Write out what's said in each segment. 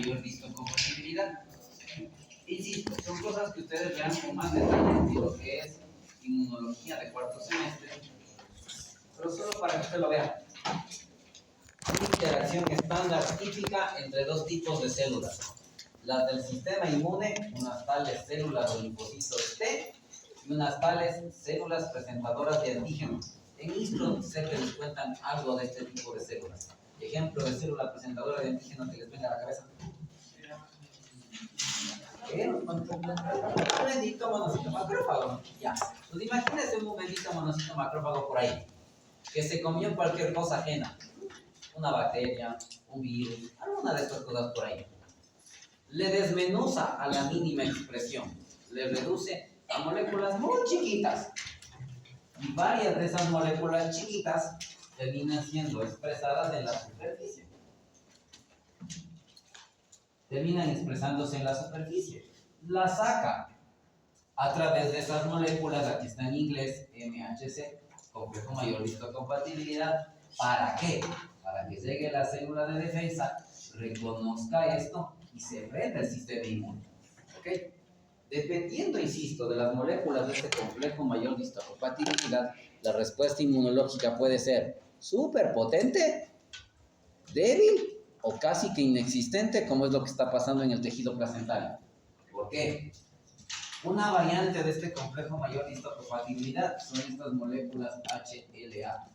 mayor histocompatibilidad. Insisto, son cosas que ustedes vean con más detalle de lo que es inmunología de cuarto semestre, pero solo para que usted lo vea. Una interacción estándar típica entre dos tipos de células. Las del sistema inmune, unas tales células o linfocitos T, y unas tales células presentadoras de antígenos. En ISPRO sé que les cuentan algo de este tipo de células. Ejemplo de célula presentadora de antígenos que les venga a la cabeza. ¿Qué? Un bendito monocito macrófago. Ya. Pues imagínense un bendito monocito macrófago por ahí, que se comió cualquier cosa ajena. Una bacteria, un virus, alguna de estas cosas por ahí. Le desmenuza a la mínima expresión. Le reduce a moléculas muy chiquitas. Y varias de esas moléculas chiquitas terminan siendo expresadas en la superficie. Terminan expresándose en la superficie. La saca a través de esas moléculas, aquí está en inglés, MHC, complejo mayor histocompatibilidad. ¿Para qué? Para que llegue la célula de defensa, reconozca esto y se prenda el sistema inmune. ¿Ok? Dependiendo, insisto, de las moléculas de este complejo mayor de histocompatibilidad, la respuesta inmunológica puede ser súper potente, débil o casi que inexistente, como es lo que está pasando en el tejido placentario. ¿Por qué? Una variante de este complejo mayor de histocompatibilidad son estas moléculas HLA.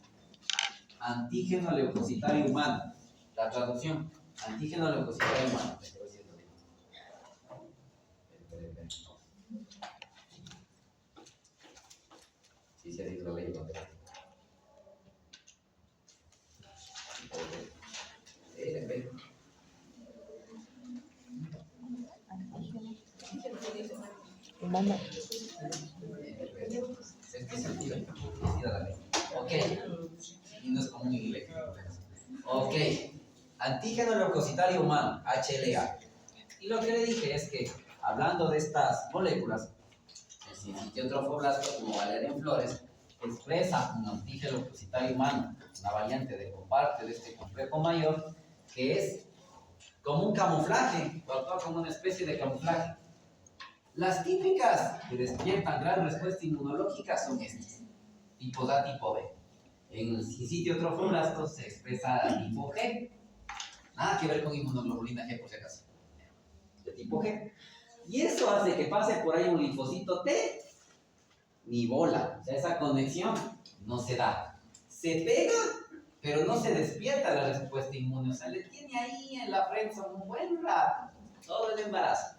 Antígeno leucocitario humano. La traducción, antígeno leucocitario humano. Sí, se dice lo leído. Humano. Ok. Y no es común en inglés. Ok. Antígeno leucocitario humano, HLA. Y lo que le dije es que, hablando de estas moléculas, el sincitiotropoblasto, como Valerian Flores, expresa un antígeno leucocitario humano, una variante de comparte de este complejo mayor, que es como un camuflaje, o actúa como una especie de camuflaje. Las típicas que despiertan gran respuesta inmunológica son estas, tipo A, tipo B. En el sincitiotropoblasto se expresa tipo G, nada que ver con inmunoglobulina G por si acaso, de tipo G. Y eso hace que pase por ahí un linfocito T, ni bola, o sea, esa conexión no se da. Se pega, pero no se despierta la respuesta inmune, o sea, le tiene ahí en la frente un buen rato, todo el embarazo.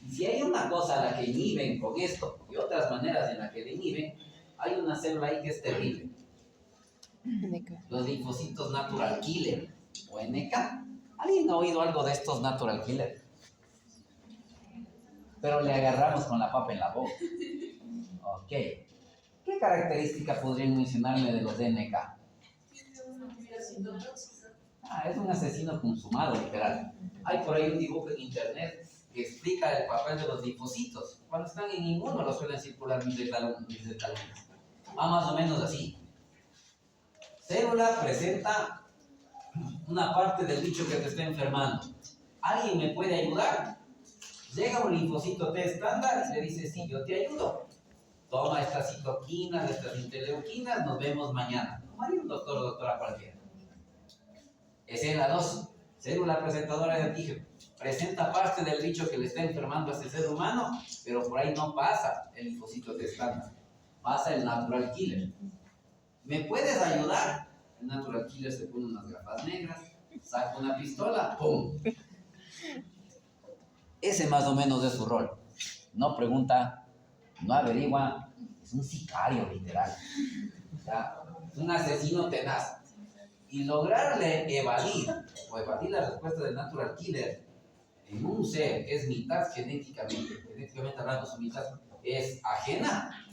Y si hay una cosa a la que inhiben con esto y otras maneras en las que le inhiben, hay una célula ahí que es terrible. Los linfocitos natural killer o NK. ¿Alguien ha oído algo de estos natural killer? Pero le agarramos con la papa en la boca. Ok. ¿Qué característica podrían mencionarme de los NK? Es un asesino consumado, literal. Hay por ahí un dibujo en internet que explica el papel de los linfocitos. Cuando están en inmuno, los suelen circular mis de talones. Más o menos así. Célula presenta una parte del bicho que te está enfermando. ¿Alguien me puede ayudar? Llega un linfocito T estándar y le dice, sí, yo te ayudo. Toma estas citoquinas, estas interleuquinas, nos vemos mañana. No hay un doctor o doctora cualquiera. Escena 2. Célula presentadora de antígeno. Presenta parte del bicho que le está enfermando a ese ser humano, pero por ahí no pasa el linfocito T estándar. Pasa el natural killer. ¿Me puedes ayudar? El natural killer se pone unas gafas negras, saca una pistola, ¡pum! Ese más o menos es su rol. No pregunta, no averigua, es un sicario literal. O sea, es un asesino tenaz. Y lograrle evadir la respuesta del natural killer en un ser que es mitad genéticamente hablando, su mitad es ajena.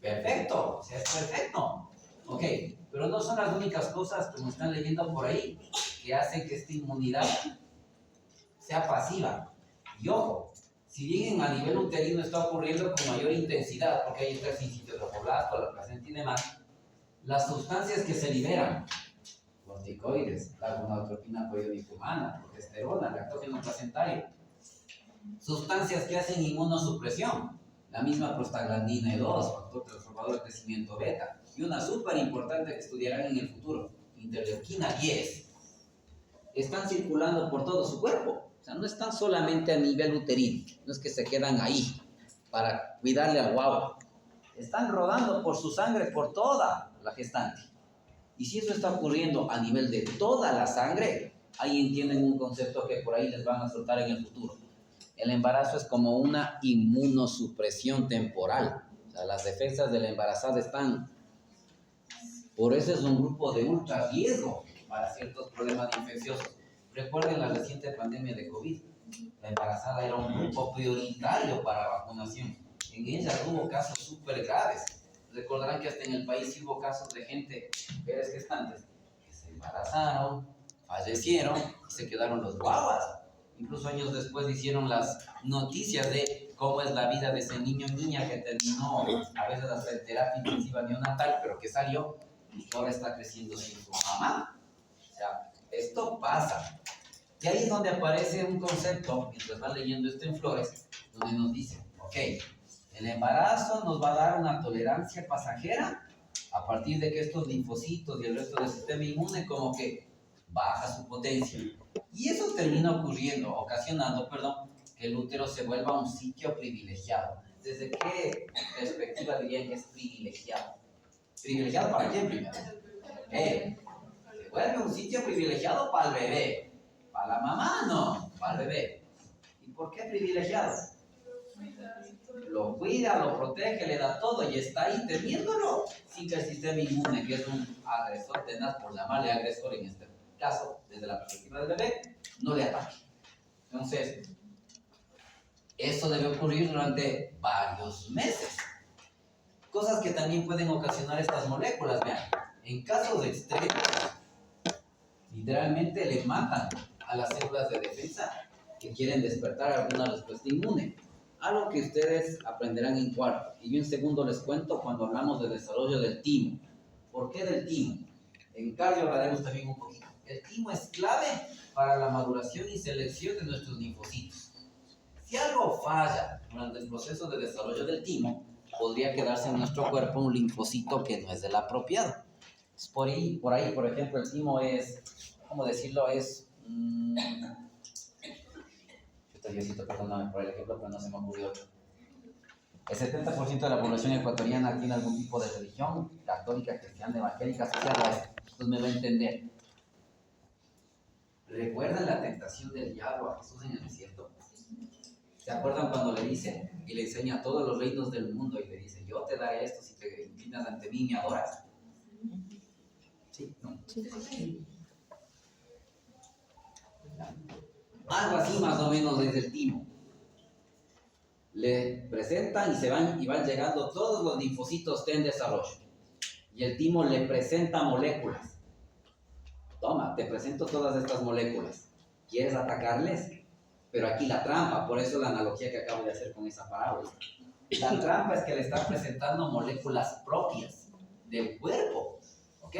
Perfecto, o sea, es perfecto. Ok, pero no son las únicas cosas, como están leyendo por ahí, que hacen que esta inmunidad sea pasiva. Y ojo, si bien a nivel uterino está ocurriendo con mayor intensidad, porque ahí está el sincitiotropoblasto, la placentina y demás, las sustancias que se liberan por corticoides, la gonadotropina proiodifumana, progesterona, lactógeno placentario. Sustancias que hacen inmunosupresión, la misma prostaglandina E2, factor transformador de crecimiento beta, y una súper importante que estudiarán en el futuro, interleuquina 10. Están circulando por todo su cuerpo, o sea, no están solamente a nivel uterino, no es que se quedan ahí para cuidarle al guau, están rodando por su sangre por toda la gestante. Y si eso está ocurriendo a nivel de toda la sangre, ahí entienden un concepto que por ahí les van a soltar en el futuro. El embarazo es como una inmunosupresión temporal. O sea, las defensas de la embarazada están... Por eso es un grupo de ultra riesgo para ciertos problemas infecciosos. Recuerden la reciente pandemia de COVID. La embarazada era un grupo prioritario para vacunación. En ella hubo casos súper graves. Recordarán que hasta en el país hubo casos de gente, mujeres gestantes, que se embarazaron, fallecieron y se quedaron los guaguas. Incluso años después hicieron las noticias de cómo es la vida de ese niño o niña que terminó a veces hasta en terapia intensiva neonatal, pero que salió y ahora está creciendo sin su mamá. O sea, esto pasa. Y ahí es donde aparece un concepto, mientras van leyendo esto en Flores, donde nos dice, ok, el embarazo nos va a dar una tolerancia pasajera a partir de que estos linfocitos y el resto del sistema inmune como que baja su potencia. Y eso termina ocasionando, que el útero se vuelva un sitio privilegiado. ¿Desde qué perspectiva dirían que es privilegiado? ¿Privilegiado para quién primero? Se vuelve un sitio privilegiado para el bebé. Para la mamá no, para el bebé. ¿Y por qué privilegiado? Lo cuida, lo protege, le da todo y está ahí teniéndolo sin que el sistema inmune, que es un agresor tenaz, por llamarle agresor en este caso, desde la perspectiva del bebé, no le ataque. Entonces, eso debe ocurrir durante varios meses. Cosas que también pueden ocasionar estas moléculas, vean, en casos extremos, literalmente le matan a las células de defensa que quieren despertar alguna respuesta inmune. Algo que ustedes aprenderán en cuarto. Y yo en segundo les cuento cuando hablamos del desarrollo del timo. ¿Por qué del timo? En cardio hablaremos también un poquito. El timo es clave para la maduración y selección de nuestros linfocitos. Si algo falla durante el proceso de desarrollo del timo, podría quedarse en nuestro cuerpo un linfocito que no es del apropiado. Por ahí, por ejemplo, el timo es, ¿cómo decirlo? Es... Diosito, perdóname por el ejemplo, pero no se me ocurrió otro. El 70% de la población ecuatoriana tiene algún tipo de religión, católica, cristiana, evangélica, asociada. Entonces me va a entender. ¿Recuerdan la tentación del diablo a Jesús en el desierto? ¿Se acuerdan cuando le dice y le enseña todos los reinos del mundo y le dice, yo te daré esto si te inclinas ante mí y me adoras? ¿Sí? ¿No? Sí. Algo así más o menos desde el timo. Le presentan y se van llegando todos los linfocitos T en desarrollo. Y el timo le presenta moléculas. Toma, te presento todas estas moléculas. ¿Quieres atacarles? Pero aquí la trampa, por eso la analogía que acabo de hacer con esa parábola. La trampa es que le está presentando moléculas propias del cuerpo. ¿Ok?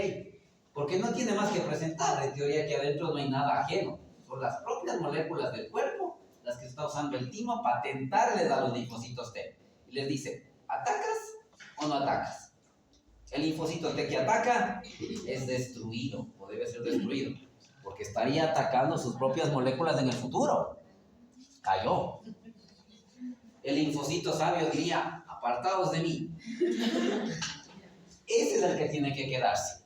Porque no tiene más que presentar. En teoría que adentro no hay nada ajeno. Son las propias moléculas del cuerpo las que está usando el timo para tentarles a los linfocitos T. Y les dice, ¿atacas o no atacas? El linfocito T que ataca es destruido, o debe ser destruido, porque estaría atacando sus propias moléculas en el futuro. Cayó. El linfocito sabio diría, apartaos de mí. Ese es el que tiene que quedarse.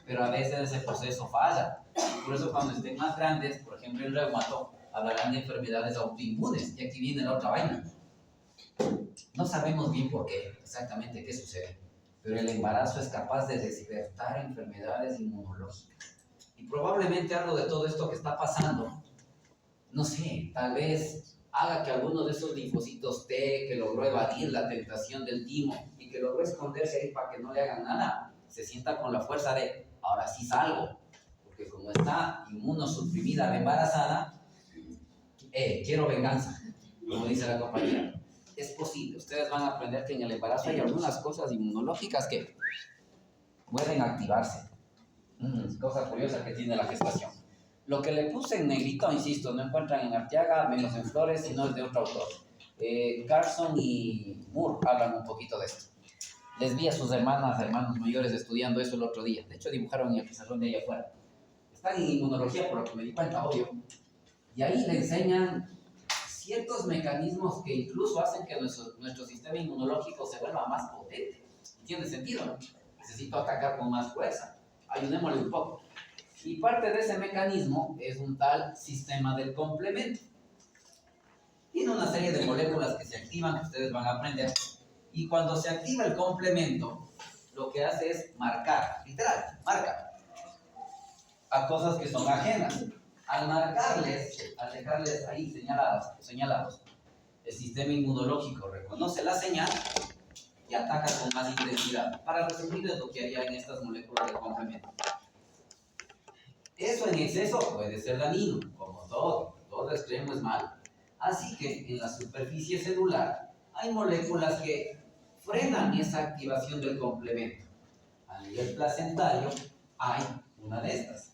Pero a veces ese proceso falla. Por eso cuando estén más grandes, por ejemplo el reumato, hablarán de enfermedades autoinmunes. Y aquí viene la otra vaina. No sabemos bien por qué, exactamente qué sucede. Pero el embarazo es capaz de despertar enfermedades inmunológicas. Y probablemente algo de todo esto que está pasando, no sé, tal vez haga que alguno de esos linfocitos T que logró evadir la tentación del timo y que logró esconderse ahí para que no le hagan nada, se sienta con la fuerza de, ahora sí salgo. Porque como está inmunosuprimida la embarazada, quiero venganza, como dice la compañera. Es posible, ustedes van a aprender que en el embarazo hay algunas cosas inmunológicas que pueden activarse. Cosa curiosa que tiene la gestación. Lo que le puse en negrito, insisto, no encuentran en Arteaga, menos en Flores, sino es de otro autor. Carson y Moore hablan un poquito de esto. Les vi a sus hermanos mayores estudiando eso el otro día. De hecho, dibujaron en el pizarrón de allá afuera. Están en inmunología, por lo que me di cuenta, obvio. Y ahí le enseñan ciertos mecanismos que incluso hacen que nuestro sistema inmunológico se vuelva más potente. ¿Tiene sentido, no? Necesito atacar con más fuerza. Ayudémosle un poco. Y parte de ese mecanismo es un tal sistema del complemento. Tiene una serie de moléculas que se activan, que ustedes van a aprender. Y cuando se activa el complemento, lo que hace es marcar, literal, marca a cosas que son ajenas. Al marcarles, al dejarles ahí señalados, el sistema inmunológico reconoce la señal y ataca con más intensidad. Para resumir, es lo que haría en estas moléculas del complemento. Eso en exceso puede ser dañino, como todo extremo es malo. Así que en la superficie celular hay moléculas que frenan esa activación del complemento. A nivel placentario hay una de estas.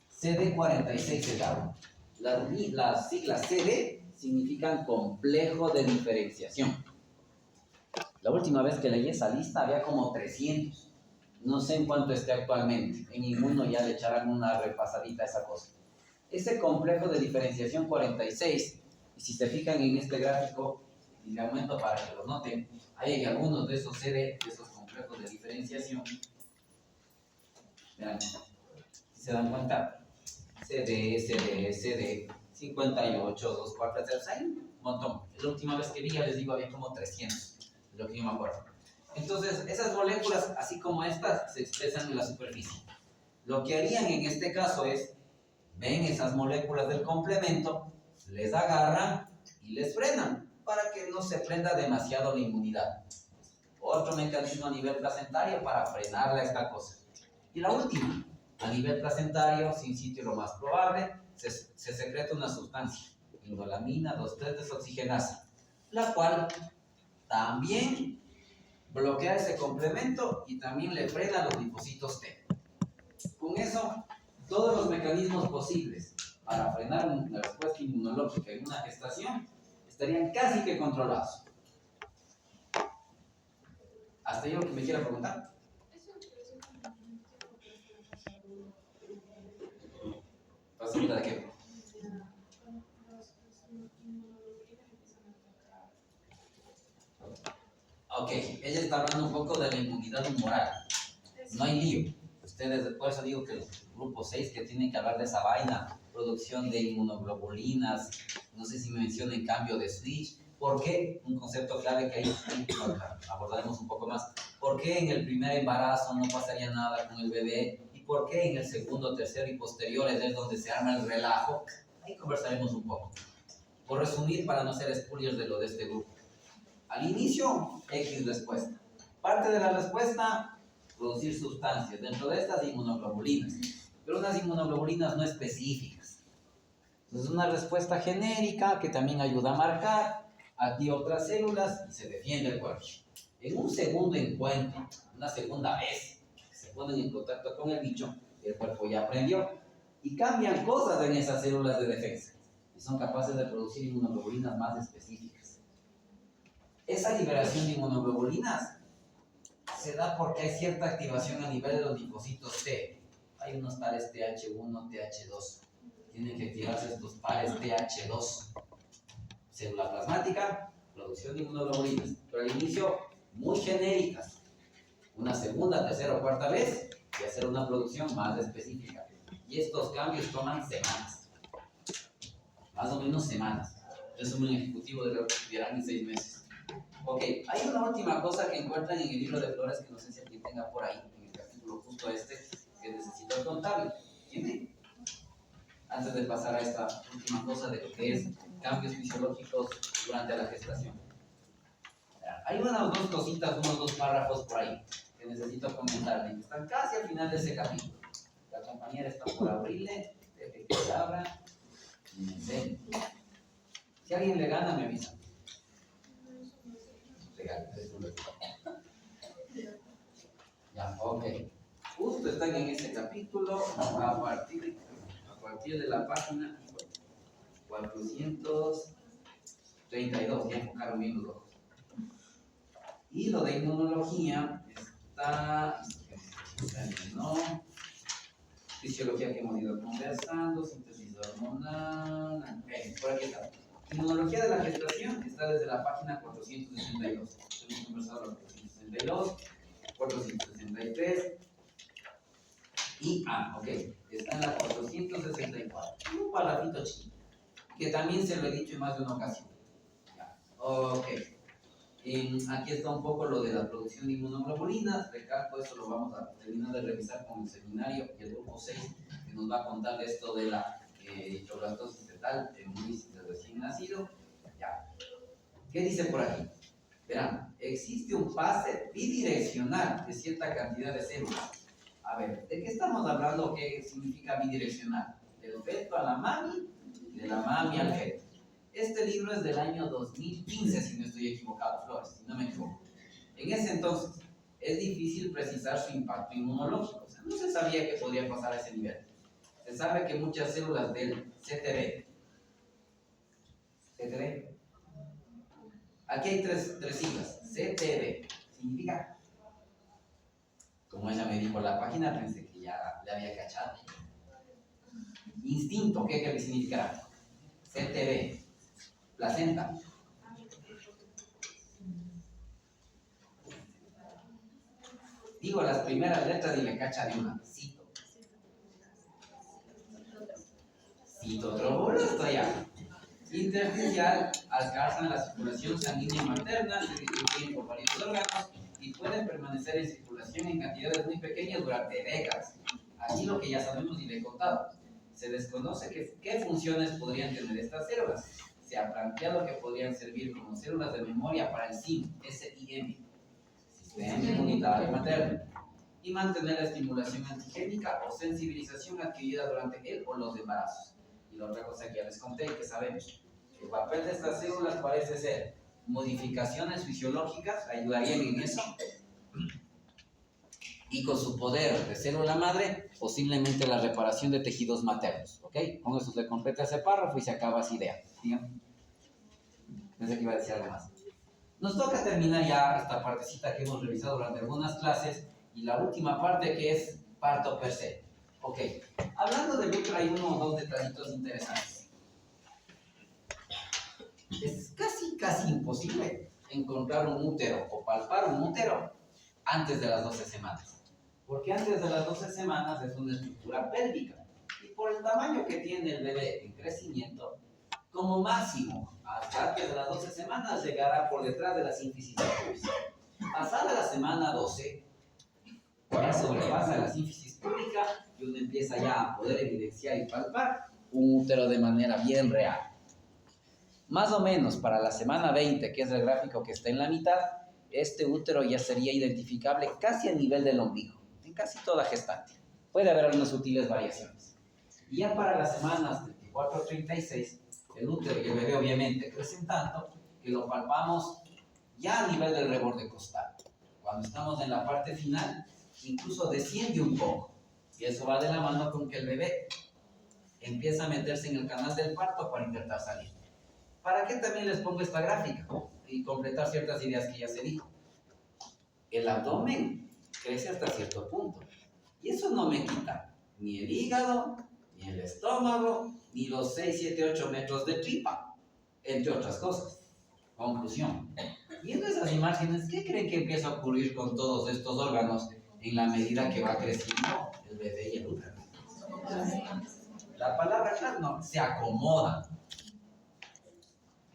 CD46 se llama. Las siglas CD significan complejo de diferenciación. La última vez que leí esa lista había como 300. No sé en cuánto esté actualmente. En Inmuno ya le echarán una repasadita a esa cosa. Ese complejo de diferenciación 46, y si se fijan en este gráfico, y le aumento para que lo noten, ahí hay algunos de esos CD, de esos complejos de diferenciación. Vean, si se dan cuenta, CD, 58, 2, 4, 3, hay un montón. La última vez que vi, ya les digo, había como 300, es lo que yo me acuerdo. Entonces, esas moléculas, así como estas, se expresan en la superficie. Lo que harían en este caso es, ven esas moléculas del complemento, les agarran y les frenan para que no se prenda demasiado la inmunidad. Otro mecanismo a nivel placentario para frenarle a esta cosa. Y la última, a nivel placentario, sin sitio lo más probable, se secreta una sustancia, indolamina 2,3-desoxigenasa, la cual también bloquea ese complemento y también le frena los linfocitos T. Con eso, todos los mecanismos posibles para frenar una respuesta inmunológica en una gestación estarían casi que controlados. ¿Hasta ahí lo que me quiera preguntar? ¿Facilita de qué? Ok, ella está hablando un poco de la inmunidad humoral. No hay lío. Ustedes, por eso digo que el grupo 6 que tienen que hablar de esa vaina, producción de inmunoglobulinas, no sé si me mencionen cambio de switch. ¿Por qué? Un concepto clave que ahí abordaremos un poco más. ¿Por qué en el primer embarazo no pasaría nada con el bebé? ¿Y por qué en el segundo, tercero y posteriores es donde se arma el relajo? Ahí conversaremos un poco. Por resumir, para no ser spoilers de lo de este grupo. Al inicio, X respuesta. Parte de la respuesta, producir sustancias. Dentro de estas, inmunoglobulinas. Pero unas inmunoglobulinas no específicas. Entonces, una respuesta genérica que también ayuda a marcar, activa otras células y se defiende el cuerpo. En un segundo encuentro, una segunda vez, que se ponen en contacto con el bicho, el cuerpo ya aprendió y cambian cosas en esas células de defensa y son capaces de producir inmunoglobulinas más específicas. Esa liberación de inmunoglobulinas se da porque hay cierta activación a nivel de los linfocitos T. Hay unos pares TH1, TH2. Tienen que activarse estos pares TH2. Célula plasmática, producción de inmunoglobulinas. Pero al inicio, muy genéricas. Una segunda, tercera o cuarta vez, y hacer una producción más específica. Y estos cambios toman semanas. Más o menos semanas. Resumen ejecutivo de lo que estudiarán en 6 meses. Ok, hay una última cosa que encuentran en el libro de Flores que no sé si alguien tenga por ahí, en el capítulo justo este, que necesito contarle. ¿Tiene? Antes de pasar a esta última cosa de lo que es cambios fisiológicos durante la gestación. Hay unas dos cositas, unos 2 párrafos por ahí que necesito comentarle. Están casi al final de ese capítulo. La compañera está por abrirle, deje que se abra y me enseñe. Si alguien le gana, me avisa. Ya, ok. Justo están en ese capítulo a partir de la página 432. Ya enfocaron bien los ojos. Y lo de inmunología está, ¿no? Fisiología que hemos ido conversando, síntesis hormonal, por aquí está. Inmunología de la gestación está desde la página 462. Hemos conversado la 462, 463 y, ok, está en la 464. Un parrafito chiquito, que también se lo he dicho en más de una ocasión. Ya. Ok. Aquí está un poco lo de la producción de inmunoglobulinas. Recalco, eso lo vamos a terminar de revisar con el seminario y el grupo 6, que nos va a contar de esto de la eritroblastosis fetal en un de recién nacido. Ya. ¿Qué dice por aquí? Verán, existe un pase bidireccional de cierta cantidad de células. A ver, ¿de qué estamos hablando? ¿Qué significa bidireccional? Del feto a la mami, de la mami al feto. Este libro es del año 2015, si no estoy equivocado, Flores, si no me equivoco. En ese entonces, es difícil precisar su impacto inmunológico. O sea, no se sabía que podría pasar a ese nivel. Se sabe que muchas células del CTB, aquí hay tres siglas, CTB, significa, como ella me dijo en la página, pensé que ya le había cachado. Instinto, ¿qué significará? CTB. Placenta. Digo las primeras letras y me cacha de una. Cito. Citotrobulasto ya. Intersticial, alcanzan la circulación sanguínea materna, se distribuyen por varios órganos y pueden permanecer en circulación en cantidades muy pequeñas durante décadas. Aquí lo que ya sabemos y le he contado. Se desconoce qué funciones podrían tener estas células. Se ha planteado que podrían servir como células de memoria para el SIM, Sistema Inmunitario Materno, y mantener la estimulación antigénica o sensibilización adquirida durante el o los embarazos. Y la otra cosa que ya les conté, que sabemos, el papel de estas células parece ser modificaciones fisiológicas, ayudarían en eso, y con su poder de célula madre, posiblemente la reparación de tejidos maternos, ¿ok? Con eso se completa ese párrafo y se acaba esa idea. ¿Bien? Pensé que iba a decir algo más. Nos toca terminar ya esta partecita que hemos revisado durante algunas clases y la última parte que es parto per se. Ok, hablando del útero hay uno o dos detallitos interesantes. Es casi imposible encontrar un útero o palpar un útero antes de las 12 semanas. Porque antes de las 12 semanas es una estructura pélvica. Y por el tamaño que tiene el bebé en crecimiento, como máximo, hasta antes de las 12 semanas llegará por detrás de la sínfisis pública. Pasada la semana 12, ya sobrepasa la sínfisis pública y uno empieza ya a poder evidenciar y palpar un útero de manera bien real. Más o menos para la semana 20, que es el gráfico que está en la mitad, este útero ya sería identificable casi a nivel del ombligo, en casi toda gestante. Puede haber algunas sutiles variaciones. Y ya para las semanas 34 a 36, el útero y el bebé obviamente crecen tanto que lo palpamos ya a nivel del reborde costal. Cuando estamos en la parte final, incluso desciende un poco. Y eso va de la mano con que el bebé empieza a meterse en el canal del parto para intentar salir. ¿Para qué también les pongo esta gráfica? Y completar ciertas ideas que ya se dijo. El abdomen crece hasta cierto punto. Y eso no me quita ni el hígado, ni el estómago, ni los 6, 7, 8 metros de tripa, entre otras cosas. Conclusión. Viendo esas imágenes, ¿qué creen que empieza a ocurrir con todos estos órganos en la medida que va creciendo el bebé y el útero? La palabra clave no, se acomoda.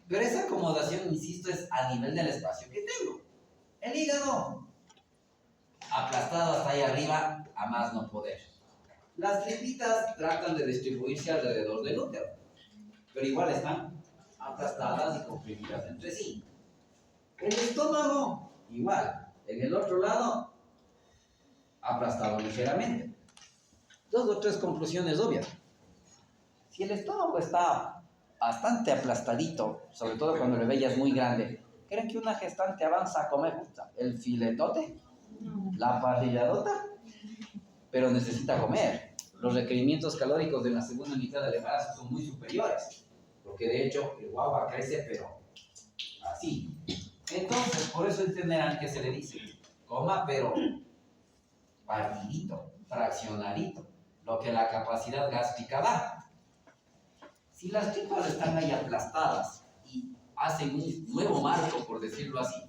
Pero esa acomodación, insisto, es a nivel del espacio que tengo. El hígado, aplastado hasta ahí arriba, a más no poder. Las tripitas tratan de distribuirse alrededor del útero, pero igual están aplastadas y comprimidas entre sí. El estómago, igual. En el otro lado, aplastado ligeramente. 2 o 3 conclusiones obvias. Si el estómago está bastante aplastadito, sobre todo cuando el bebé ya es muy grande, ¿creen que una gestante avanza a comer el filetote? ¿La parrilladota? pero necesita comer. Los requerimientos calóricos de la segunda mitad del embarazo son muy superiores, porque de hecho el guagua crece, pero así. Entonces, por eso entenderán que se le dice, coma, pero partidito, fraccionadito, lo que la capacidad gástrica da. Si las tripas están ahí aplastadas y hacen un nuevo marco, por decirlo así,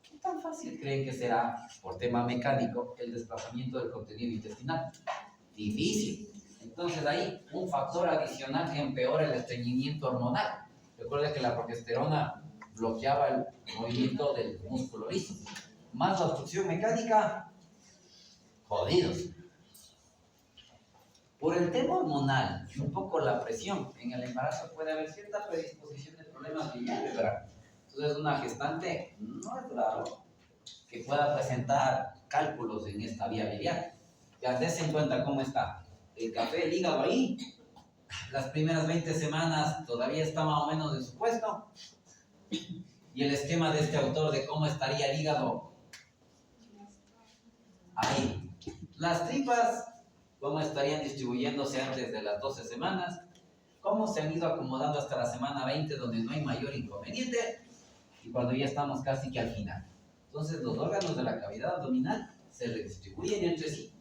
¿qué tan fácil creen que será, por tema mecánico, el desplazamiento del contenido intestinal? Difícil. Entonces ahí un factor adicional que empeora el estreñimiento hormonal. Recuerda que la progesterona bloqueaba el movimiento del músculo liso. Más la obstrucción mecánica, jodidos. Por el tema hormonal y un poco la presión, en el embarazo puede haber cierta predisposición de problemas biliares, ¿verdad? Entonces una gestante no es raro que pueda presentar cálculos en esta vía biliar. Ya des en cuenta cómo está el café, el hígado ahí. Las primeras 20 semanas todavía está más o menos en su puesto. Y el esquema de este autor de cómo estaría el hígado ahí. Las tripas, cómo estarían distribuyéndose antes de las 12 semanas, cómo se han ido acomodando hasta la semana 20, donde no hay mayor inconveniente, y cuando ya estamos casi que al final. Entonces los órganos de la cavidad abdominal se redistribuyen entre sí.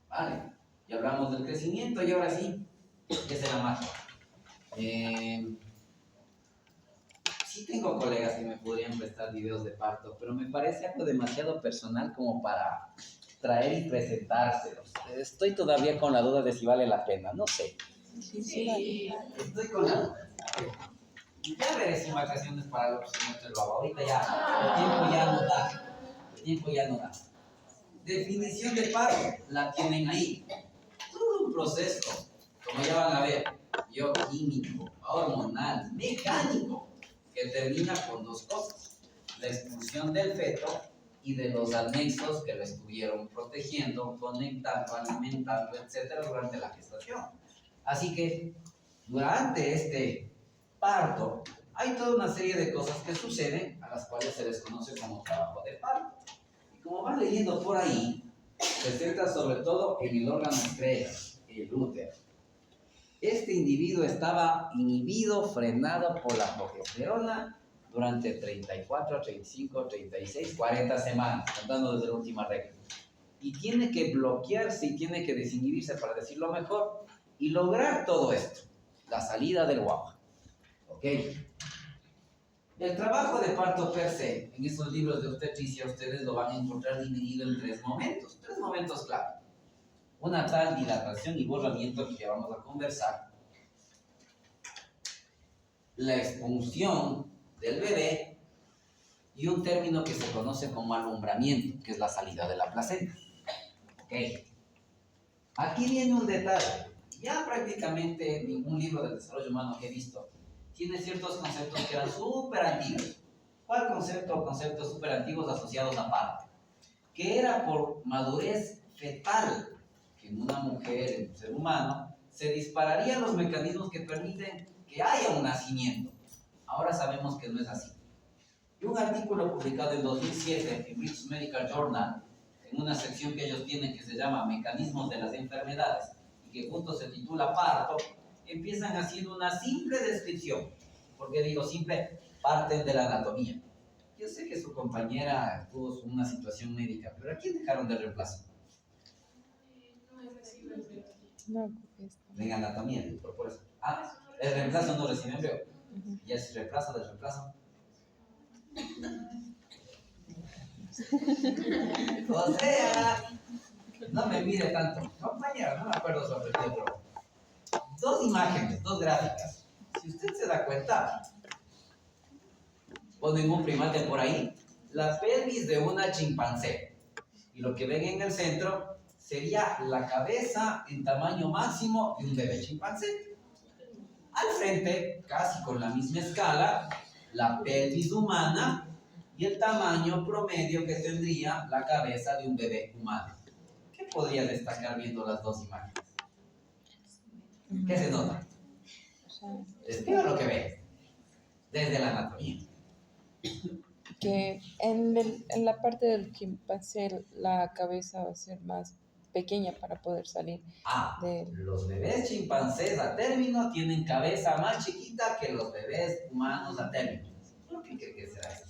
Vale, ya hablamos del crecimiento y ahora sí, ¿qué es la magia? Sí tengo colegas que me podrían prestar videos de parto, pero me parece algo demasiado personal como para traer y presentárselos. Estoy todavía con la duda de si vale la pena, no sé. Sí. Estoy con la duda. Ya veré si vacaciones para los semestres lo hago. Ahorita ya, el tiempo ya no da. El tiempo ya no da. Definición de parto, la tienen ahí. Todo un proceso, como ya van a ver, bioquímico, hormonal, mecánico, que termina con dos cosas: la expulsión del feto y de los anexos que lo estuvieron protegiendo, conectando, alimentando, etcétera, durante la gestación. Así que durante este parto hay toda una serie de cosas que suceden, a las cuales se les conoce como trabajo de parto. Y como van leyendo por ahí, se centra sobre todo en el órgano estrella, el útero. Este individuo estaba inhibido, frenado por la progesterona durante 34, 35, 36, 40 semanas, contando desde la última regla. Y tiene que bloquearse y tiene que desinhibirse, para decirlo mejor, y lograr todo esto, la salida del guagua. ¿Ok? El trabajo de parto per se, en estos libros de obstetricia, ustedes lo van a encontrar dividido en tres momentos clave. Una tal dilatación y borramiento que ya vamos a conversar, la expulsión del bebé y un término que se conoce como alumbramiento, que es la salida de la placenta. ¿Ok? Aquí viene un detalle. Ya prácticamente ningún libro de desarrollo humano que he visto tiene ciertos conceptos que eran súper antiguos. ¿Cuál concepto o conceptos súper antiguos asociados a parto? Que era por madurez fetal, que en una mujer, en un ser humano, se dispararían los mecanismos que permiten que haya un nacimiento. Ahora sabemos que no es así. Y un artículo publicado en 2007 en British Medical Journal, en una sección que ellos tienen que se llama Mecanismos de las Enfermedades, y que justo se titula Parto, empiezan haciendo una simple descripción. ¿Por qué digo simple? Parten de la anatomía. Yo sé que su compañera tuvo una situación médica, pero ¿a quién dejaron de reemplazo? No, En anatomía, por eso. Ah, el reemplazo no recibe empleo. ¿Y es reemplazo del reemplazo? O sea, no me mire tanto. Compañera, no me acuerdo sobre el otro. Dos imágenes, dos gráficas. Si usted se da cuenta, ponen un primate por ahí, la pelvis de una chimpancé. Y lo que ven en el centro sería la cabeza en tamaño máximo de un bebé chimpancé. Al frente, casi con la misma escala, la pelvis humana y el tamaño promedio que tendría la cabeza de un bebé humano. ¿Qué podría destacar viendo las dos imágenes? ¿Qué se nota? Describa lo que ve desde la anatomía. Que en la parte del chimpancé la cabeza va a ser más pequeña para poder salir de él. Los bebés chimpancés a término tienen cabeza más chiquita que los bebés humanos a término. ¿Por qué cree que será eso?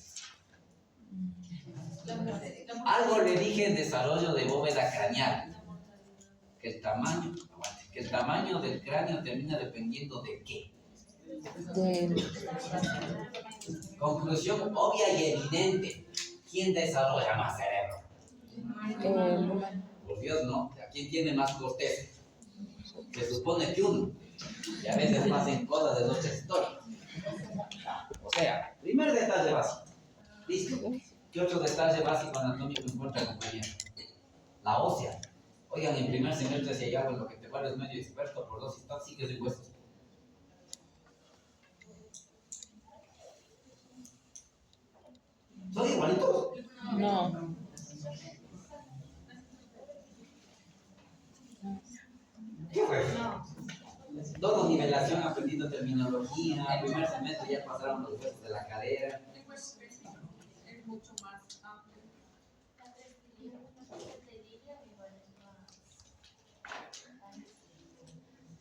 Algo le dije en desarrollo de bóveda craneal. Que el tamaño del cráneo termina dependiendo de qué. Conclusión obvia y evidente. ¿Quién desarrolla más cerebro? El humano. Por Dios, no. ¿Quién tiene más corteza? Se supone que uno. Y a veces pasan cosas de otra historia. O sea, primer detalle básico. ¿Listo? ¿Qué otro detalle básico anatómico encuentra, compañero? La ósea. Oigan, en primer semestre si hay algo en lo que te vuelves medio experto por dosis tóxicas de huesos. ¿Son igualitos? No. ¿Qué fue? Todo nivelación, aprendiendo terminología. Primer semestre ya pasaron los huesos de la cadera. Es mucho más amplio.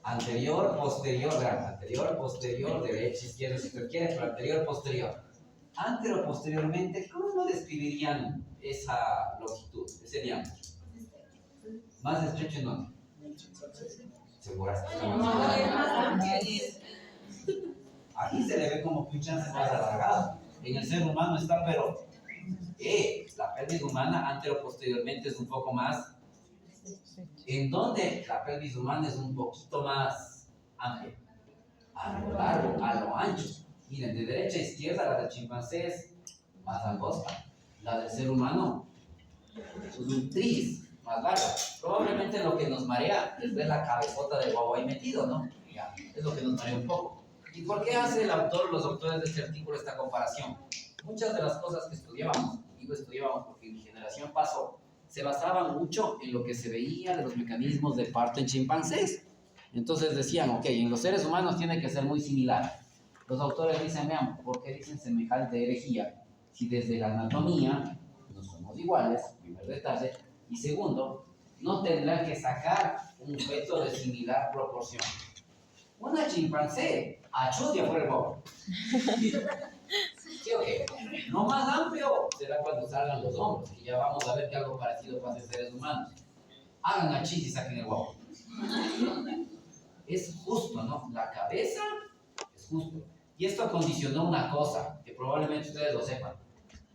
Anterior, posterior, gran. Anterior, posterior, derecha, izquierda, si usted quiere, pero anterior, posterior. Antero, posteriormente, ¿cómo no describirían esa longitud, ese diámetro? ¿Más estrecho en dónde? ¿Seguras? Aquí se le ve como que un chance más alargado. En el ser humano está, pero la pelvis humana antero posteriormente es un poco más. ¿En dónde la pelvis humana es un poquito más amplia? A lo largo, a lo ancho. Miren, de derecha a izquierda, la del chimpancé es más angosta. La del ser humano es un tris, más larga. Probablemente lo que nos marea es ver la cabezota del guagua ahí metido, ¿no? Ya, es lo que nos marea un poco. ¿Y por qué hace el autor, los autores de este artículo, esta comparación? Muchas de las cosas que estudiábamos, digo estudiábamos porque mi generación pasó, se basaban mucho en lo que se veía de los mecanismos de parto en chimpancés. Entonces decían, ok, en los seres humanos tiene que ser muy similar. Los autores dicen, vean, ¿por qué dicen semejante herejía? Si desde la anatomía no somos iguales, primer detalle, y segundo, no tendrán que sacar un feto de similar proporción. Una chimpancé, achudia por el bobo. ¿Sí o qué? No más amplio será cuando salgan los hombros, y ya vamos a ver que algo parecido pasa en seres humanos. Hagan achis y saquen el bobo. Es justo, ¿no? La cabeza es justo. Y esto condicionó una cosa, que probablemente ustedes lo sepan.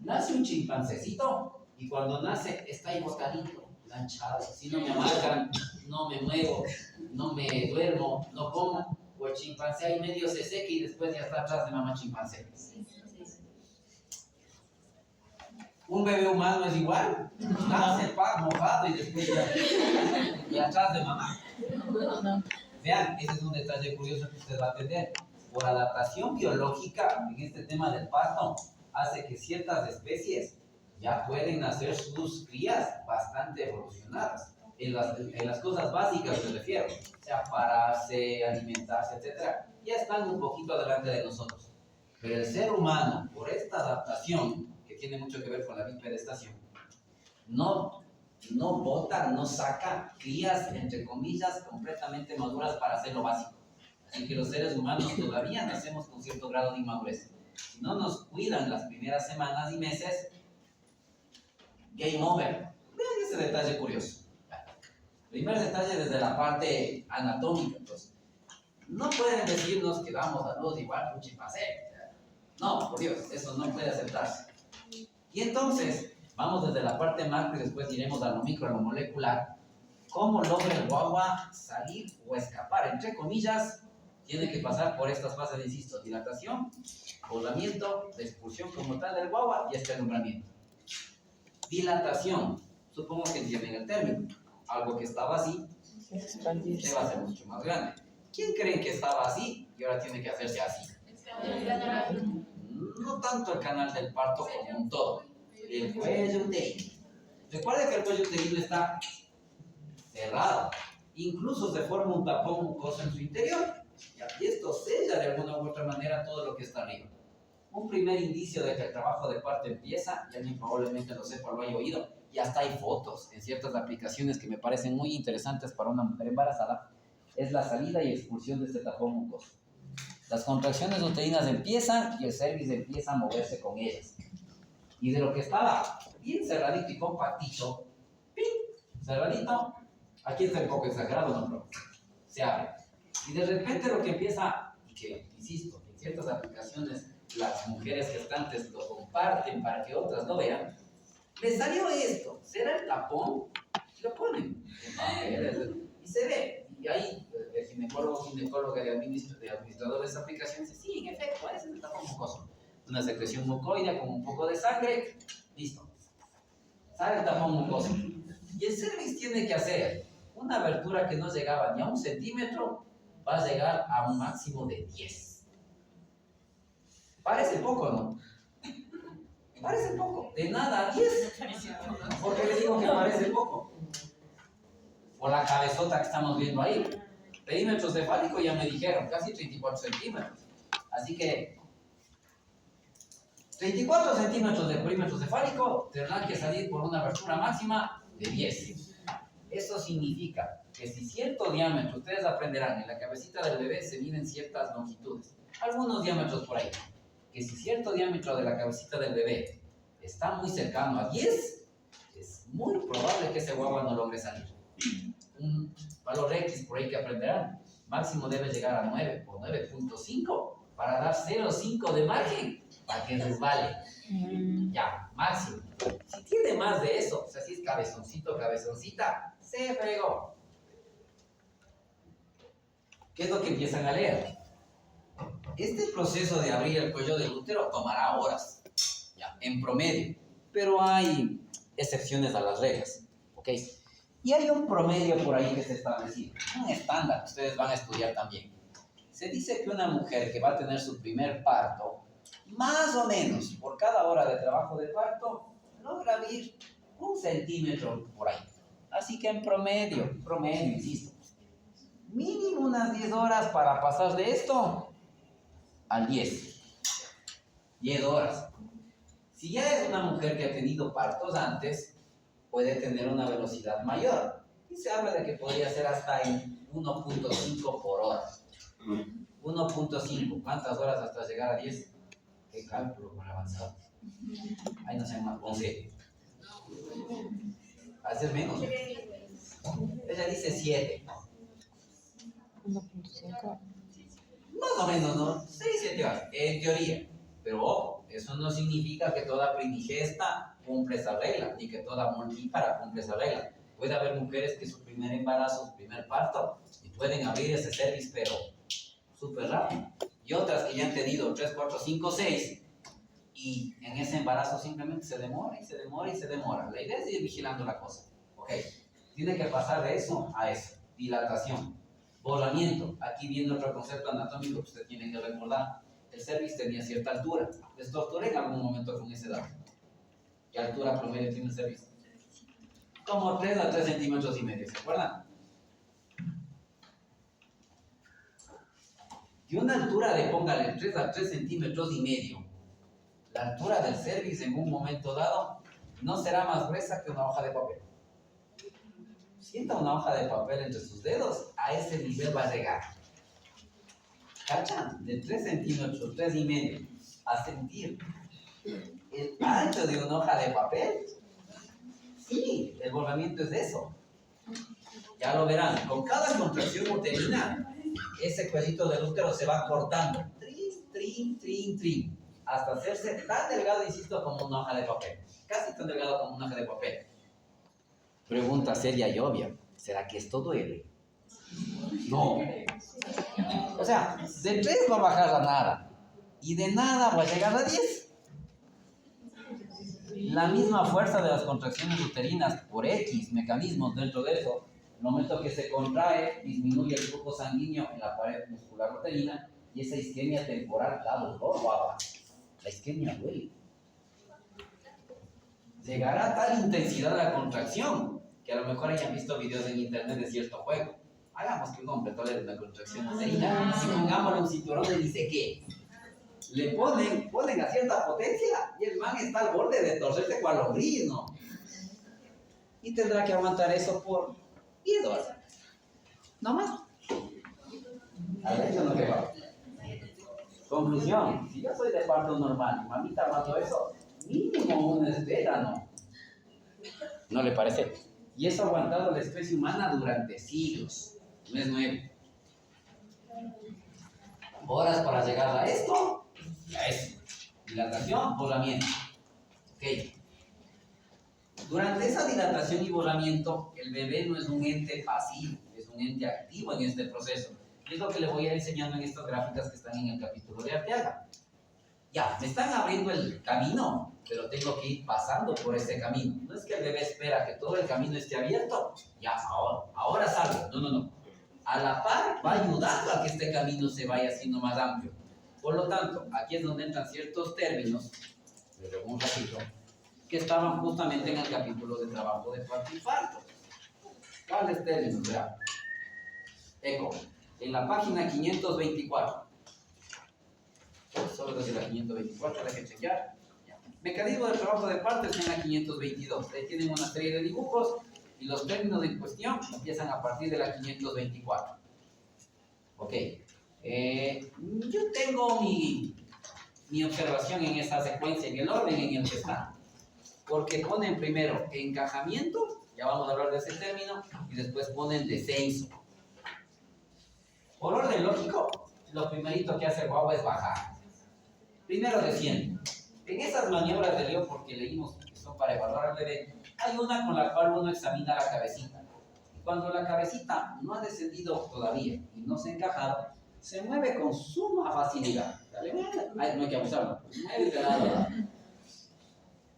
Nace un chimpancecito y cuando nace está ahí botadito, planchado. Si no me amargan, no me muevo, no me duermo, no como. O el chimpancé ahí medio se seca y después ya está atrás de mamá chimpancé. Un bebé humano es igual. Nace mojado y después y atrás de mamá. Vean, ese es un detalle curioso que usted va a entender. Por adaptación biológica, en este tema del parto, hace que ciertas especies ya pueden hacer sus crías bastante evolucionadas. En las cosas básicas me refiero. O sea, pararse, alimentarse, etc. Ya están un poquito adelante de nosotros. Pero el ser humano, por esta adaptación, que tiene mucho que ver con la bipedestación, no bota, no saca crías, entre comillas, completamente maduras para hacer lo básico. Así que los seres humanos todavía nacemos con cierto grado de inmadurez. Si no nos cuidan las primeras semanas y meses, game over. Vean ese detalle curioso. Primer detalle desde la parte anatómica. Entonces, no pueden decirnos que damos a luz igual que un chimpancé. No, por Dios, eso no puede aceptarse. Y entonces, vamos desde la parte macro y después iremos a lo micro, a lo molecular. ¿Cómo logra el guagua salir o escapar? Entre comillas, tiene que pasar por estas fases, insisto, dilatación, poblamiento, la expulsión como tal del guagua y este alumbramiento. Dilatación, supongo que entienden el término. Algo que estaba así, se va a hacer mucho más grande. ¿Quién creen que estaba así y ahora tiene que hacerse así? No tanto el canal del parto como un todo. El cuello uterino. Recuerden que el cuello uterino está cerrado. Incluso se forma un tapón mucoso en su interior. Y esto sella de alguna u otra manera todo lo que está arriba. Un primer indicio de que el trabajo de parto empieza, y alguien probablemente lo sepa o lo haya oído, y hasta hay fotos en ciertas aplicaciones que me parecen muy interesantes para una mujer embarazada, es la salida y expulsión de este tapón mucoso. Las contracciones uterinas empiezan y el cervix empieza a moverse con ellas. Y de lo que estaba bien cerradito y compactito, ¡pim!, cerradito, aquí está un poco exagerado, ¿no? Pero se abre. Y de repente lo que empieza, y que, insisto, en ciertas aplicaciones las mujeres gestantes lo comparten para que otras lo vean, les salió esto, será el tapón, y lo ponen en papeles, y se ve. Y ahí el ginecóloga de administrador de esa aplicación dice, sí, en efecto, ese es el tapón mucoso. Una secreción mucoidea con un poco de sangre, listo. Sale el tapón mucoso. Y el cervix tiene que hacer una abertura que no llegaba ni a 1 centímetro, va a llegar a un máximo de 10. Parece poco, ¿no? Parece poco. De nada a 10. ¿Por qué les digo que parece poco? Por la cabezota que estamos viendo ahí. Perímetros de fálico ya me dijeron, casi 34 centímetros. Así que 34 centímetros de perímetros de fálico tendrán que salir por una abertura máxima de 10. Eso significa que si cierto diámetro, ustedes aprenderán, en la cabecita del bebé se miden ciertas longitudes, algunos diámetros por ahí, que si cierto diámetro de la cabecita del bebé está muy cercano a 10, es muy probable que ese guagua no logre salir. Un valor X por ahí que aprenderán, máximo debe llegar a 9 o 9.5 para dar 0.5 de margen para que resbale. Ya, máximo. Si tiene más de eso, o sea, si es cabezoncito, cabezoncita, se fregó. ¿Qué es lo que empiezan a leer? Este proceso de abrir el cuello del útero tomará horas, ya, en promedio, pero hay excepciones a las reglas, ¿ok? Y hay un promedio por ahí que se establecido, un estándar que ustedes van a estudiar también. Se dice que una mujer que va a tener su primer parto, más o menos, por cada hora de trabajo de parto, logra abrir 1 centímetro por ahí. Así que en promedio, insisto, mínimo unas 10 horas para pasar de esto al 10. 10 horas. Si ya es una mujer que ha tenido partos antes, puede tener una velocidad mayor. Y se habla de que podría ser hasta en 1.5 por hora. 1.5. ¿Cuántas horas hasta llegar a 10? ¿Qué cálculo más avanzado? Ahí no sé más, 11. Hace menos. Ella dice 7. 1.5. Más o menos, ¿no? 6, 7 horas, en teoría. Pero ojo, eso no significa que toda primigesta cumple esa regla, ni que toda multípara cumple esa regla. Puede haber mujeres que su primer embarazo, su primer parto, y pueden abrir ese cervix, pero súper rápido. Y otras que ya han tenido 3, 4, 5, 6, y en ese embarazo simplemente se demora y se demora y se demora. La idea es ir vigilando la cosa. Ok, tiene que pasar de eso a eso. Dilatación, borramiento. Aquí viene otro concepto anatómico que usted tiene que recordar. El cervix tenía cierta altura. Les torturé en algún momento con ese dato. ¿Qué altura promedio tiene el cervix? Como 3 a 3 centímetros y medio, ¿se acuerdan? Y una altura de, póngale, 3 a 3 centímetros y medio. La altura del cervix en un momento dado no será más gruesa que una hoja de papel. Sienta una hoja de papel entre sus dedos, a ese nivel va a llegar. ¿Cachan? De 3 centímetros, 3 y medio, a sentir el ancho de una hoja de papel. Sí, el volvamiento es eso. Ya lo verán, con cada contracción uterina, ese cuellito del útero se va cortando. Trin, trin, trin, trin. Hasta hacerse tan delgado, insisto, como una hoja de papel. Casi tan delgado como una hoja de papel. Pregunta seria y obvia. ¿Será que esto duele? No. O sea, de 3 va a bajar a nada. Y de nada va a llegar a 10. La misma fuerza de las contracciones uterinas por X mecanismos dentro de eso, el momento que se contrae, disminuye el flujo sanguíneo en la pared muscular uterina y esa isquemia temporal da dolor, guapa. La isquemia duele. Llegará a tal intensidad la contracción que a lo mejor hayan visto videos en internet de cierto juego. Hagamos que un hombre tolere una contracción uterina y pongámosle un cinturón de dice qué. Le ponen a cierta potencia y el man está al borde de torcerse cual lombriz, ¿no? y tendrá que aguantar eso por 10 horas. No más. A ver, eso no te va. Conclusión, si yo soy de parto normal y mamita aguantó eso, mínimo una espera, ¿no? ¿No le parece? Y eso ha aguantado la especie humana durante siglos. No es nuevo. Horas para llegar a esto, a eso. Dilatación, volamiento. Ok. Durante esa dilatación y volamiento, el bebé no es un ente pasivo, es un ente activo en este proceso. Y es lo que le voy a ir enseñando en estas gráficas que están en el capítulo de Arteaga. Ya, me están abriendo el camino, pero tengo que ir pasando por ese camino. No es que el bebé espera que todo el camino esté abierto. Ya, ahora salgo. No. A la par va ayudando a que este camino se vaya haciendo más amplio. Por lo tanto, aquí es donde entran ciertos términos, pero un ratito, que estaban justamente en el capítulo de trabajo de parto y parto. ¿Cuáles términos? Vean. Eco, en la página 524. Solo desde la 524 hay que chequear. Ya. Mecanismo de trabajo de parto está en la 522. Ahí tienen una serie de dibujos y los términos en cuestión empiezan a partir de la 524. Ok. Yo tengo mi observación en esa secuencia, en el orden en el que está. Porque ponen primero encajamiento, ya vamos a hablar de ese término, y después ponen descenso. Por orden lógico, lo primerito que hace el guagua es bajar. Primero desciende. En esas maniobras de Leo, porque leímos que son para evaluar al bebé, hay una con la cual uno examina la cabecita. Y cuando la cabecita no ha descendido todavía y no se ha encajado, se mueve con suma facilidad. Dale, no hay que abusarlo. Mueve de lado a lado.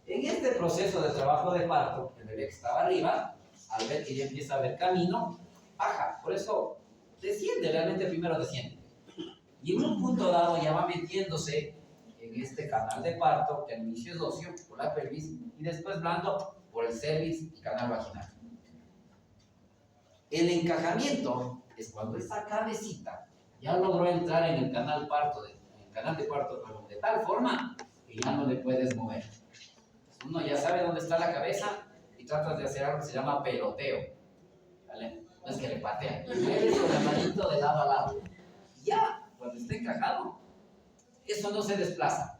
En este proceso de trabajo de parto, el bebé que estaba arriba, al ver que ya empieza a ver camino, baja. Por eso desciende, realmente primero desciende. Y en un punto dado ya va metiéndose en este canal de parto, que al inicio es óseo, por la pelvis, y después blando por el cervix y canal vaginal. El encajamiento es cuando esa cabecita ya logró entrar en el canal de parto, de tal forma que ya no le puedes mover. Uno ya sabe dónde está la cabeza y tratas de hacer algo que se llama peloteo. ¿Vale? No es que le patean, le mueves con la manito de lado a lado. Ya, cuando esté encajado, eso no se desplaza.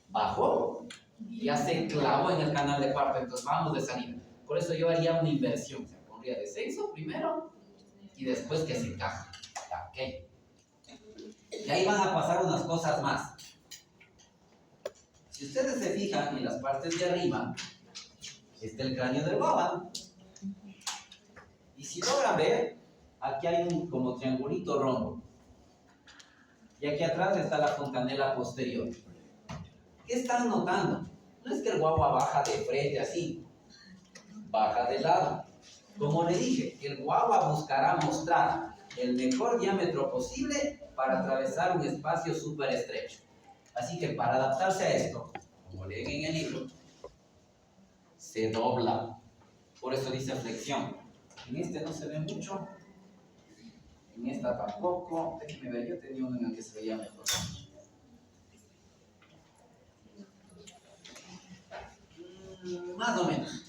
Bajó y ya se clavó en el canal de parto, entonces vamos de salida. Por eso yo haría una inversión. Se pondría descenso primero y después que se encaja. Ok. Y ahí van a pasar unas cosas más. Si ustedes se fijan en las partes de arriba, está el cráneo del guagua. Y si logran ver, aquí hay un como triangulito rombo. Y aquí atrás está la fontanela posterior. ¿Qué están notando? No es que el guagua baja de frente así, baja de lado. Como le dije, el guagua buscará mostrar el mejor diámetro posible para atravesar un espacio súper estrecho. Así que para adaptarse a esto, como leen en el libro, se dobla. Por eso dice flexión. En este no se ve mucho. En esta tampoco. Déjenme ver, yo tenía uno en el que se veía mejor. Más o menos.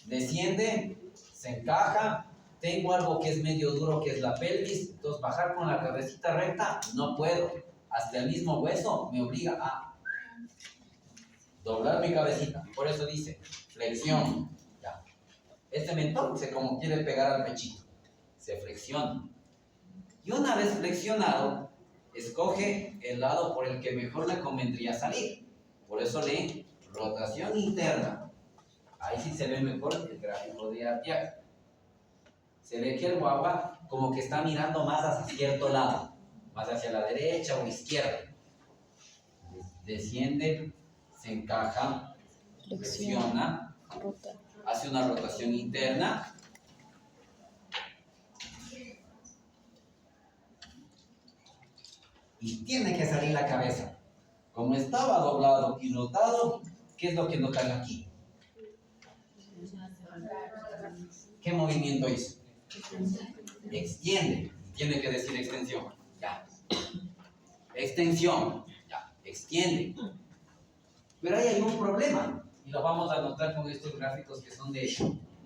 Desciende, se encaja. Tengo algo que es medio duro, que es la pelvis. Entonces bajar con la cabecita recta no puedo. Hasta el mismo hueso me obliga a doblar mi cabecita. Por eso dice flexión. Ya. Este mentón se como quiere pegar al pechito. Se flexiona. Y una vez flexionado, escoge el lado por el que mejor le convendría salir. Por eso lee rotación interna. Ahí sí se ve mejor el gráfico de Arteaga. Se ve que el guagua como que está mirando más hacia cierto lado, más hacia la derecha o izquierda. Desciende, se encaja, flexiona, hace una rotación interna. Y tiene que salir la cabeza. Como estaba doblado y rotado, ¿qué es lo que notan aquí? ¿Qué movimiento hizo? Extiende. Tiene que decir extensión. Ya. Extensión. Ya. Extiende. Pero ahí hay un problema. Y lo vamos a notar con estos gráficos que son de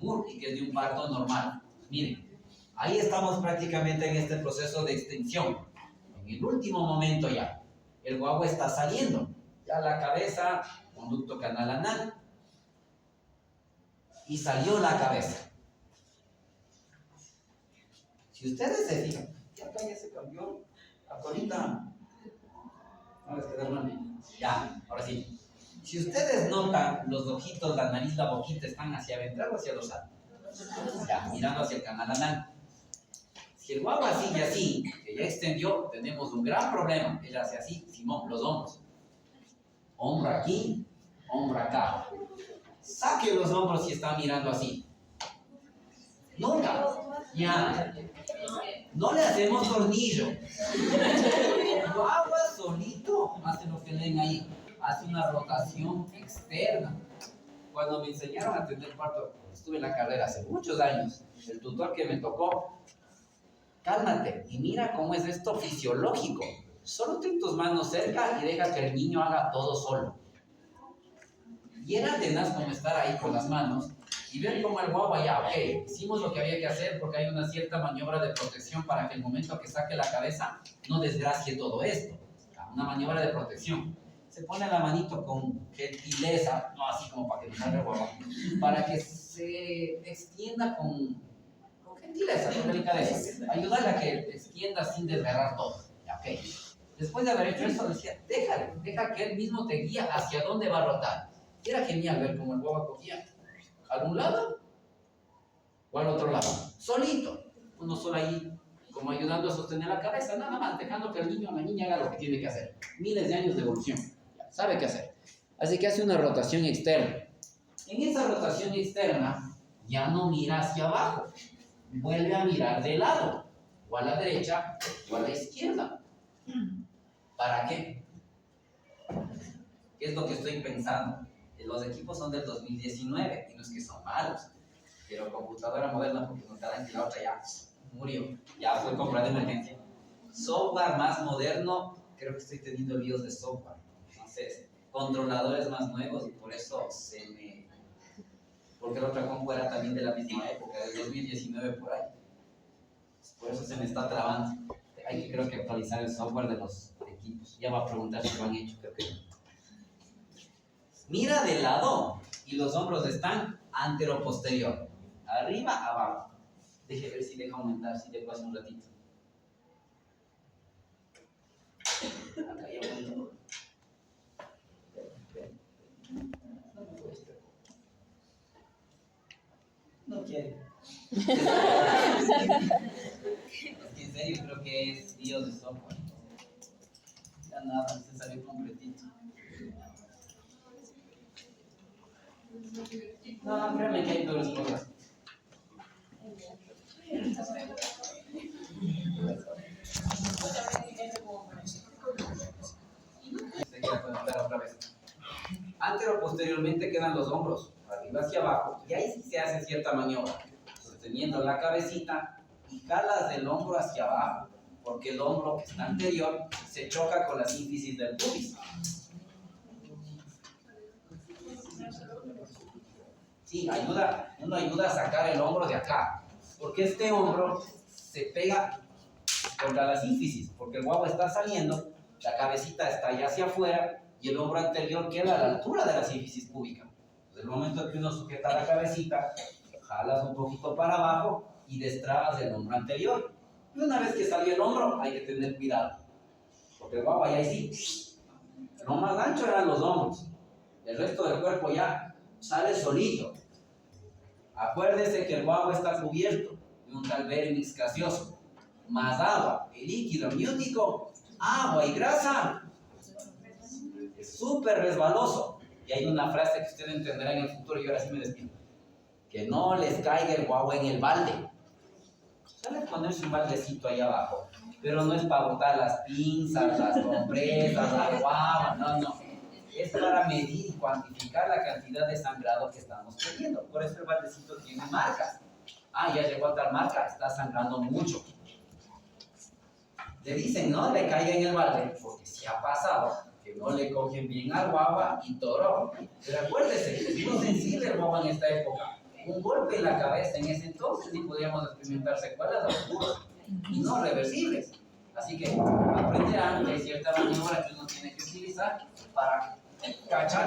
y que es de un parto normal. Miren, ahí estamos prácticamente en este proceso de extensión. En el último momento ya, el guagua está saliendo. Ya la cabeza, conducto canal anal, y salió la cabeza. Si ustedes se fijan, ya acá ya se cambió. Ahorita, no les queda mal. Ya, ahora sí. Si ustedes notan, los ojitos, la nariz, la boquita están hacia ventral o hacia dorsal. Ya, mirando hacia el canal anal. Si el guagua sigue así, que ya extendió, tenemos un gran problema. Él hace así, Simón, los hombros. Hombro aquí, hombro acá. Saque los hombros si está mirando así. Nunca. Ya. No le hacemos tornillo. El guagua solito hace lo que ven ahí. Hace una rotación externa. Cuando me enseñaron a atender parto, estuve en la carrera hace muchos años. El tutor que me tocó, cálmate y mira cómo es esto fisiológico. Solo ten tus manos cerca y deja que el niño haga todo solo. Y era tenaz como estar ahí con las manos y ver cómo el guagua ya, ok, hicimos lo que había que hacer porque hay una cierta maniobra de protección para que el momento que saque la cabeza no desgracie todo esto. Una maniobra de protección. Se pone la manito con gentileza, no así como para que no salga el guagua, para que se extienda con gentileza, con delicadeza. Ayudarle a que extienda sin desgarrar todo. Ya, ok. Después de haber hecho eso, decía, deja que él mismo te guía hacia dónde va a rotar. Y era genial ver cómo el guagua cogía a un lado o al otro lado, solito, uno solo ahí, como ayudando a sostener la cabeza, nada más, dejando que el niño o la niña haga lo que tiene que hacer. Miles de años de evolución, ya sabe qué hacer. Así que hace una rotación externa. En esa rotación externa, ya no mira hacia abajo, vuelve a mirar de lado, o a la derecha o a la izquierda. ¿Para qué? ¿Qué es lo que estoy pensando? Los equipos son del 2019 y no es que son malos, pero computadora moderna, porque notarán que la otra ya murió, ya fue comprada de emergencia. Software más moderno, creo que estoy teniendo líos de software. Entonces, controladores más nuevos y por eso porque la otra compu era también de la misma época, del 2019 por ahí. Por eso se me está trabando. Hay que creo que actualizar el software de los equipos. Ya va a preguntar si lo han hecho, creo que no. Mira de lado y los hombros están antero-posterior. Arriba, abajo. Deje ver si deja aumentar, si dejo hace un ratito. Acá ya aumentó. No quiere. Es que en serio creo que es lío de software. Ya nada, se salió completito. No, créeme que hay peores cosas. Otra vez. Antero posteriormente quedan los hombros, arriba hacia abajo, y ahí sí se hace cierta maniobra, sosteniendo la cabecita y jalas el hombro hacia abajo, porque el hombro que está anterior se choca con la sínfisis del pubis. Sí, uno ayuda a sacar el hombro de acá, porque este hombro se pega contra la sínfisis, porque el guagua está saliendo, la cabecita está allá hacia afuera y el hombro anterior queda a la altura de la sínfisis púbica. Entonces, el momento que uno sujeta la cabecita, jalas un poquito para abajo y destrabas el hombro anterior. Y una vez que salió el hombro, hay que tener cuidado, porque el guagua ya ahí sí, lo más ancho eran los hombros, el resto del cuerpo ya sale solito. Acuérdese que el guagua está cubierto de un talvérmix gaseoso, más agua y líquido amniótico, agua y grasa. Es súper resbaloso. Y hay una frase que usted entenderá en el futuro y ahora sí me despido. Que no les caiga el guagua en el balde. Sale ponerse un baldecito ahí abajo, pero no es para botar las pinzas, las compresas, la guava, no. Es para medir y cuantificar la cantidad de sangrado que estamos teniendo. Por eso el baldecito tiene marcas. Ah, ya llegó a tal marca, está sangrando mucho. Le dicen, no le caiga en el balde, porque si ha pasado, que no le cogen bien al guagua y toro. Pero acuérdese, es muy sensible el guagua en esta época. un golpe en la cabeza en ese entonces y podríamos experimentar secuelas a futuro y no reversibles. Así que aprenderán que hay cierta maniobra que uno tiene que utilizar para cachar